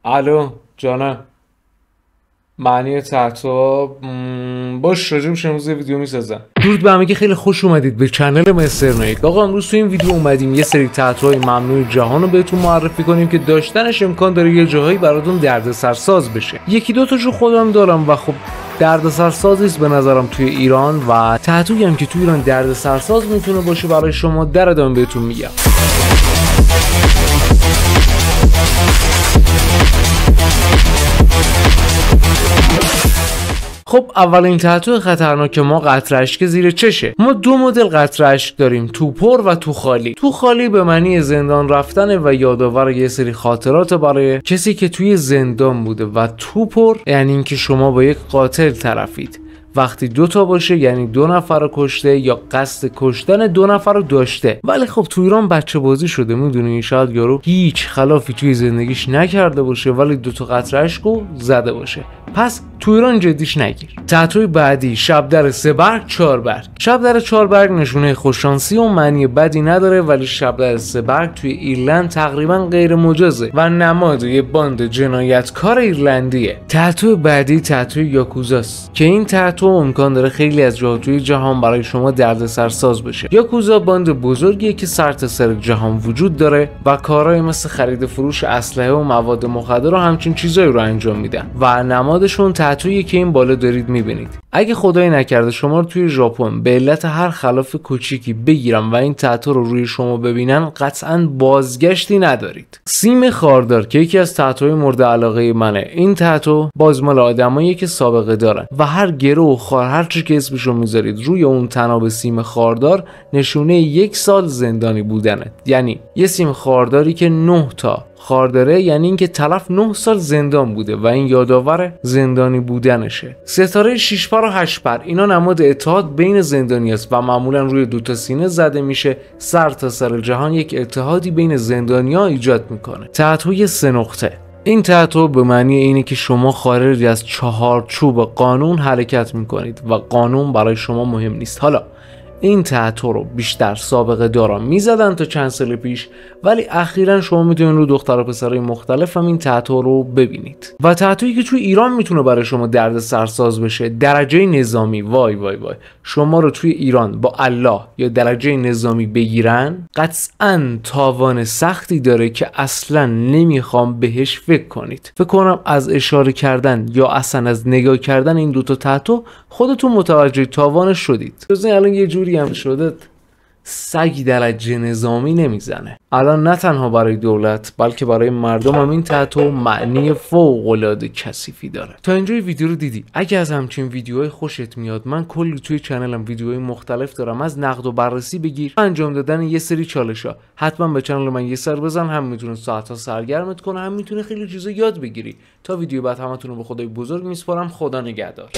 الو جانم. معنی تحتا باش راجبش امروز یه ویدیو میسازم. درود به همگی، خیلی خوش اومدید به چنل مستر نایک. آقا امروز تو این ویدیو اومدیم یه سری تحتای ممنوع جهان رو بهتون معرفی کنیم که داشتنش امکان داره یه جاهایی براتون دردسرساز بشه. یکی دو تاشو خودم دارم و خب دردسرساز نیست به نظرم توی ایران، و تحتویی هم که توی ایران دردسرساز میتونه باشه برای شما در ادامه بهتون میگم. خب اولین تتو خطرناک ما قطره اشک زیر چشه. ما دو مدل قطره اشک داریم، تو پر و تو خالی. تو خالی به معنی زندان رفتن و یادآور یه سری خاطرات برای کسی که توی زندان بوده، و تو پر یعنی اینکه شما با یک قاتل طرفید. وقتی دوتا باشه یعنی 2 نفر رو کشته یا قصد کشتن 2 نفر رو داشته. ولی خب تو ایران بچه بازی شده، میدونی، شاید یارو هیچ خلافی توی زندگیش نکرده باشه ولی 2 تا قطره اشکو زده باشه، پس تو ایران جدیش نگیر. تتوی بعدی شب در 3 برگ 4 برگ. شب در 4 برگ نشونه خوششانسی و معنی بدی نداره، ولی شب در 3 برگ توی ایرلند تقریبا غیر مجازه و نماد یه باند جنایتکار ایرلندیه. تتوی بعدی تتوی یاکوزاست که این تتو امکان داره خیلی از جاها توی جهان برای شما دردسرساز بشه. یاکوزا باند بزرگیه که سرتاسر جهان وجود داره و کارهای مثل خرید فروش اسلحه و مواد مخدر و همچین چیزایی رو انجام میدن و نمادشون تتویی که این بالا دارید میبینید. اگه خدای نکرده شما رو توی ژاپن به علت هر خلاف کوچیکی بگیرن و این تتو رو روی شما ببینن، قطعاً بازگشتی ندارید. سیم خاردار که یکی از تتوهای مورد علاقه منه. این تتو بازمال آدمایی که سابقه دارن و هر گرو و خار هر چی که اسمشو میذارید روی اون تناب سیم خاردار نشونه 1 سال زندانی بودنه. یعنی یه سیم خارداری که 9 تا خارداره یعنی اینکه طرف 9 سال زندان بوده و این یادآور زندانی بودنشه. ستاره 6 پر و 8 پر اینا نماد اتحاد بین زندانی است و معمولا روی 2 تا سینه زده میشه. سر تا سر جهان یک اتحادی بین زندانی‌ها ایجاد میکنه. تتوی 3 نقطه. این تتو به معنی اینه که شما خارج از چهارچوب قانون حرکت میکنید و قانون برای شما مهم نیست. حالا این تتو رو بیشتر سابقه داران میزدن تا چند سال پیش، ولی اخیرا شما میتونید رو دختر و پسرای مختلف هم این تتو رو ببینید. و تتویی که توی ایران میتونه برای شما درد سرساز بشه، درجه نظامی. وای وای وای، شما رو توی ایران با الله یا درجه نظامی بگیرن، قطعاً تاوان سختی داره که اصلا نمیخوام بهش فکر کنید. فکر کنم از اشاره کردن یا اصلا از نگاه کردن این 2 تا تتو خودتون متوجه تاوانش شدید. الان یه جوری هم شده سگی درجه نظامی نمیزنه. الان نه تنها برای دولت بلکه برای مردم هم این تتو معنی فوق‌العاده کثیفی داره. تا اینجای ویدیو رو دیدی. اگه از همچین ویدیوهای خوشت میاد، من کلی توی چنلم ویدیوهای مختلف دارم، از نقد و بررسی بگیر انجام دادن یه سری چالش‌ها. حتما به چنل من یه سر بزن، هم میتونه ساعت‌ها سرگرمت کنه، هم میتونه خیلی چیزا یاد بگیری. تا ویدیو بعد همتون رو به خدای بزرگ میسپارم. خدا نگهدار.